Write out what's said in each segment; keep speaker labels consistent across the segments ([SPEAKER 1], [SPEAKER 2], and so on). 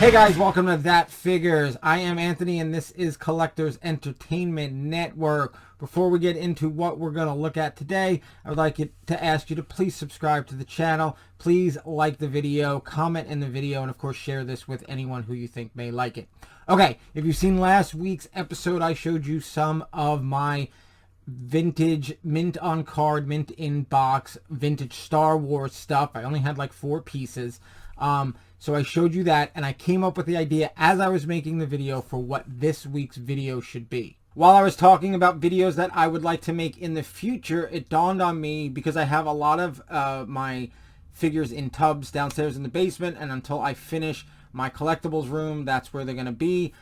[SPEAKER 1] Hey guys, welcome to That Figures. I am Anthony and this is Collectors Entertainment Network. Before we get into what we're going to look at today, I would like to ask you to please subscribe to the channel. Please like the video, comment in the video, and of course share this with anyone who you think may like it. Okay, if you've seen last week's episode, I showed you some of my vintage, mint on card, mint in box, vintage Star Wars stuff. I only had like 4 pieces. So I showed you that, and I came up with the idea as I was making the video for what this week's video should be. While I was talking about videos that I would like to make in the future, it dawned on me, because I have a lot of my figures in tubs downstairs in the basement, and until I finish my collectibles room, that's where they're going to be.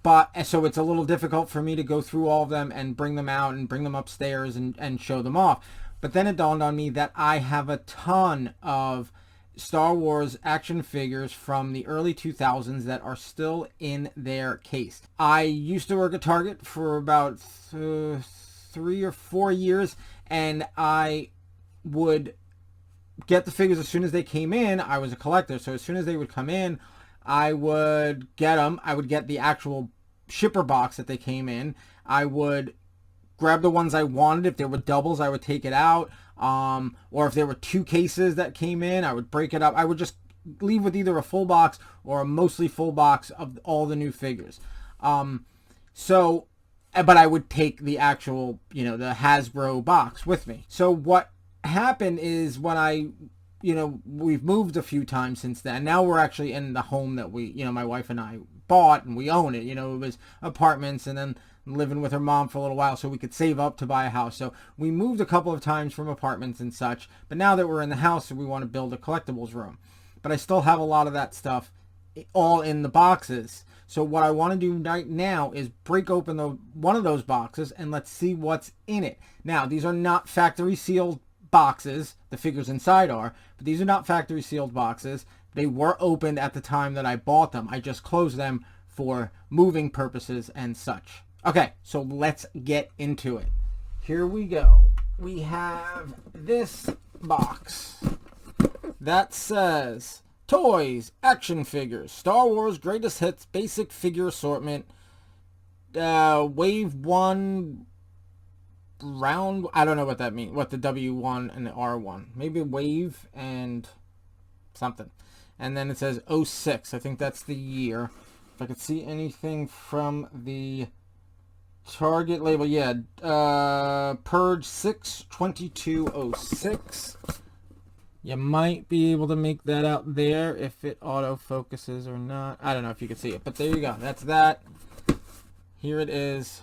[SPEAKER 1] But so it's a little difficult for me to go through all of them and bring them out and bring them upstairs and show them off. But then it dawned on me that I have a ton of Star Wars action figures from the early 2000s that are still in their case. I used to work at Target for about 3 or 4 years, and I would get the figures as soon as they came in. I was a collector, so as soon as they would come in, I would get them. I would get the actual shipper box that they came in. I would grab the ones I wanted. If there were doubles, I would take it out. Or if there were 2 cases that came in, I would break it up. I would just leave with either a full box or a mostly full box of all the new figures. But I would take the actual, the Hasbro box with me. So what happened is when we've moved a few times since then. Now we're actually in the home that my wife and I bought, and we own it. It was apartments, and then living with her mom for a little while so we could save up to buy a house. So we moved a couple of times from apartments and such, but now that we're in the house, we want to build a collectibles room. But I still have a lot of that stuff all in the boxes. So what I want to do right now is break open one of those boxes and let's see what's in it. Now, these are not factory sealed boxes. The figures inside are, but these are not factory sealed boxes. They were opened at the time that I bought them. I just closed them for moving purposes and such. Okay, so let's get into it. Here we go. We have this box that says Toys, Action Figures, Star Wars Greatest Hits Basic Figure Assortment, Wave 1 round. I don't know what that means, what the W1 and the R1. Maybe Wave and something. And then it says 06. I think that's the year. If I could see anything from the Target label, yeah, Purge 6/22/06. You might be able to make that out there if it autofocuses or not. I don't know if you can see it, but there you go. That's that. Here it is.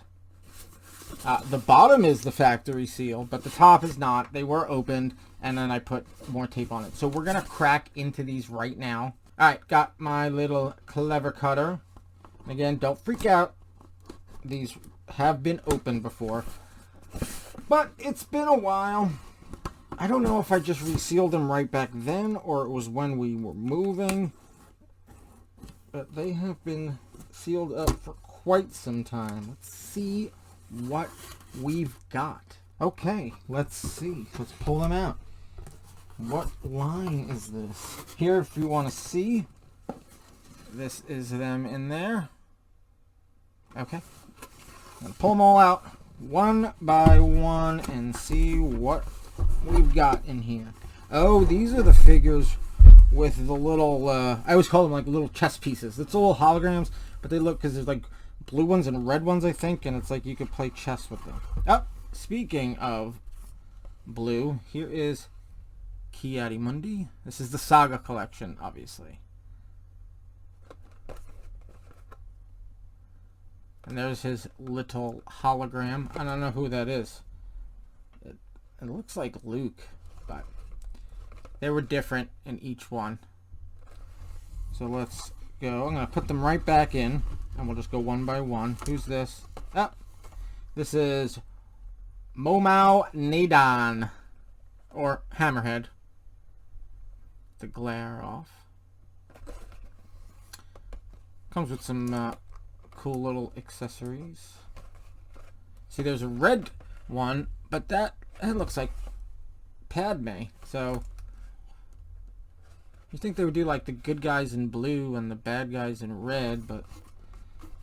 [SPEAKER 1] The bottom is the factory seal, but the top is not. They were opened, and then I put more tape on it. So we're going to crack into these right now. All right, got my little clever cutter. And again, don't freak out. These have been opened before, but it's been a while. I don't know if I just resealed them right back then or it was when we were moving, but they have been sealed up for quite some time. Let's see what we've got. Okay, let's see. Let's pull them out. What line is this? Here, if you want to see, this is them in there. Okay. I'm going to pull them all out one by one and see what we've got in here. Oh, these are the figures with the little, I always call them like little chess pieces. It's little holograms, but they look, because there's like blue ones and red ones, I think, and it's like you could play chess with them. Oh, speaking of blue, here is Mundi. This is the Saga Collection, obviously. And there's his little hologram. I don't know who that is. It looks like Luke, but they were different in each one. So let's go. I'm going to put them right back in, and we'll just go one by one. Who's this? Oh, this is Momau Nadan, or Hammerhead. The glare off. Comes with some cool little accessories. See, there's a red one, but that looks like Padme. So You think they would do like the good guys in blue and the bad guys in red, but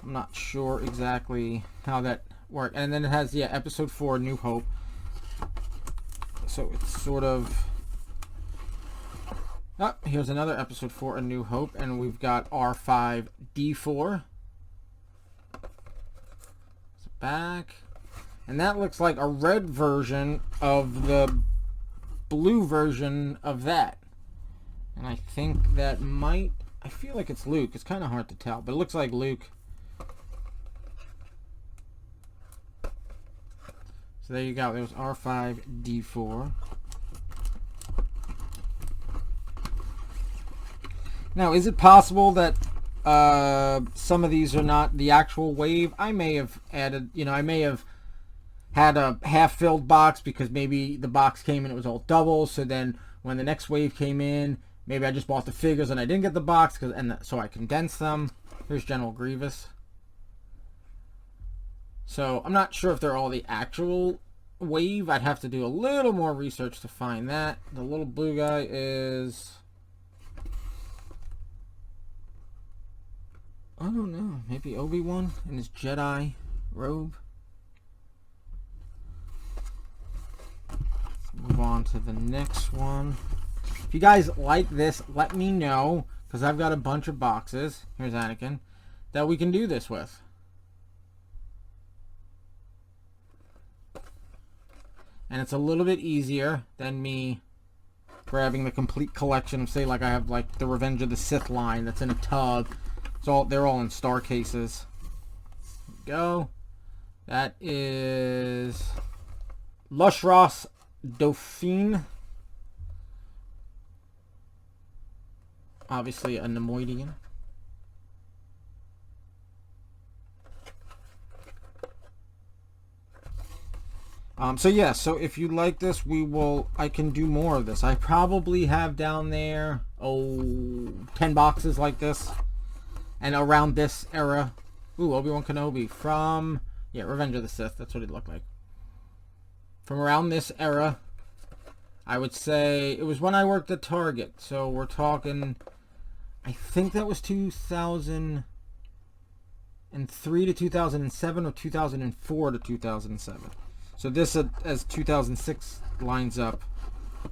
[SPEAKER 1] I'm not sure exactly how that works. And then it has, yeah, episode 4, New Hope. So it's sort of... Oh, here's another episode 4, A New Hope, and we've got R5D4. It's back. And that looks like a red version of the blue version of that. And I think that might... I feel like it's Luke. It's kind of hard to tell, but it looks like Luke. So there you go. There's R5D4. Now, is it possible that some of these are not the actual wave? I may have added, I may have had a half-filled box because maybe the box came and it was all double. So then when the next wave came in, maybe I just bought the figures and I didn't get the box, so I condensed them. Here's General Grievous. So I'm not sure if they're all the actual wave. I'd have to do a little more research to find that. The little blue guy is... I don't know. Maybe Obi-Wan in his Jedi robe. Let's move on to the next one. If you guys like this, let me know, because I've got a bunch of boxes. Here's Anakin that we can do this with. And it's a little bit easier than me grabbing the complete collection of, say, like I have like the Revenge of the Sith line that's in a tub. They're all in star cases. There we go. That is Lushross Dauphine. Obviously a Nemoidian. So if you like this, I can do more of this. I probably have down there 10 boxes like this. And around this era. Ooh, Obi-Wan Kenobi from... Yeah, Revenge of the Sith. That's what it looked like. From around this era, I would say... It was when I worked at Target. So we're talking... I think that was 2003 to 2007 or 2004 to 2007. So this, as 2006, lines up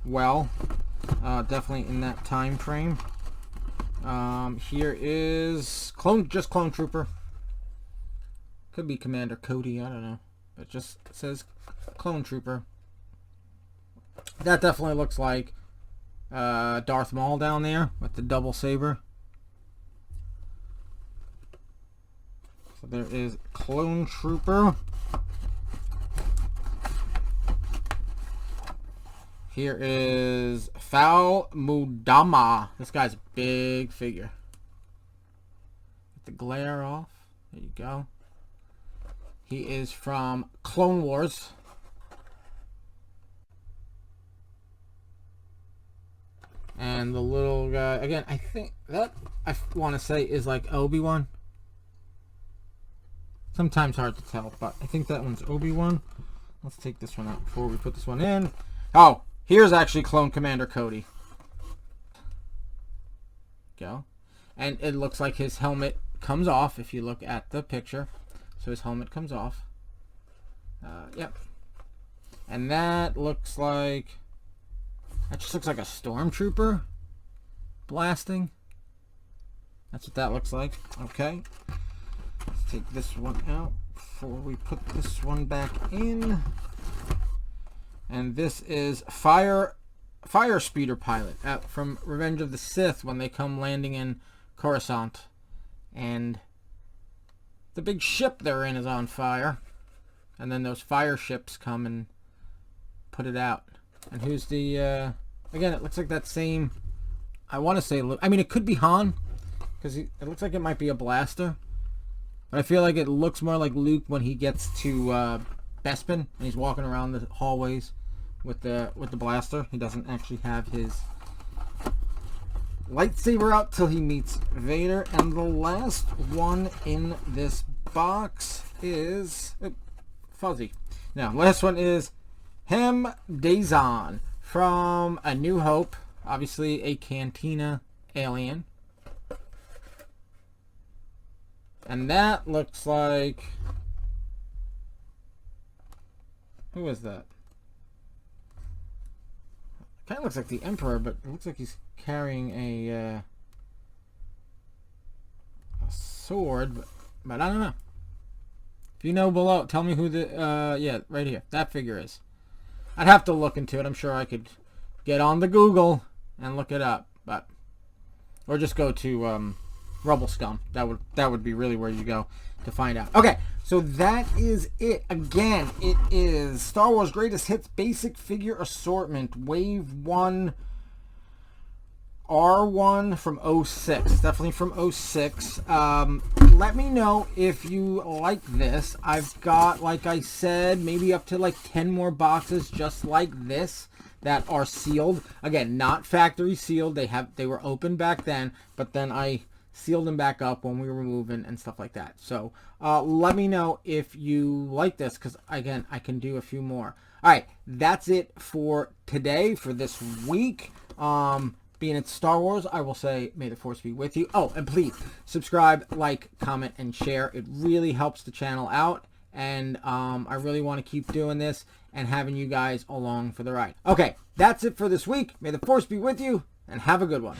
[SPEAKER 1] well. Definitely in that time frame. Here is Clone Trooper. Could be Commander Cody, I don't know. But just says Clone Trooper. That definitely looks like Darth Maul down there with the double saber. So there is Clone Trooper. Here is Fal Mudama. This guy's a big figure. Get the glare off. There you go. He is from Clone Wars. And the little guy, again, I think that, I want to say, is like Obi-Wan. Sometimes hard to tell, but I think that one's Obi-Wan. Let's take this one out before we put this one in. Oh, here's actually Clone Commander Cody. Go. And it looks like his helmet comes off if you look at the picture. So his helmet comes off. Yep. And that looks like... That just looks like a stormtrooper blasting. That's what that looks like. Okay. Let's take this one out before we put this one back in. And this is Fire Speeder Pilot from Revenge of the Sith when they come landing in Coruscant. And the big ship they're in is on fire. And then those fire ships come and put it out. And who's the... again, it looks like that same... I want to say... I mean, it could be Han. Because it looks like it might be a blaster. But I feel like it looks more like Luke when he gets to Bespin. And he's walking around the hallways with the blaster. He doesn't actually have his lightsaber out till he meets Vader. And the last one in this box is... fuzzy. Now, last one is Hem Dazon from A New Hope. Obviously a Cantina alien. And that looks like... Who is that? Kind of looks like the Emperor, but it looks like he's carrying a sword, but I don't know. If you know below, tell me who the, yeah, right here, that figure is. I'd have to look into it. I'm sure I could get on the Google and look it up, but, or just go to Rubble Scum. That would be really where you go to find out. Okay, so that is it. Again, it is Star Wars Greatest Hits Basic Figure Assortment, Wave 1, R1 from 06. Definitely from 06. Let me know if you like this. I've got, like I said, maybe up to like 10 more boxes just like this that are sealed. Again, not factory sealed. They were open back then, but then I sealed them back up when we were moving and stuff like that. So let me know if you like this, because again, I can do a few more. All right, that's it for today, for this week. Being it's Star Wars, I will say, may the Force be with you. Oh, and please subscribe, like, comment, and share. It really helps the channel out, and I really want to keep doing this and having you guys along for the ride. Okay, that's it for this week. May the Force be with you, and have a good one.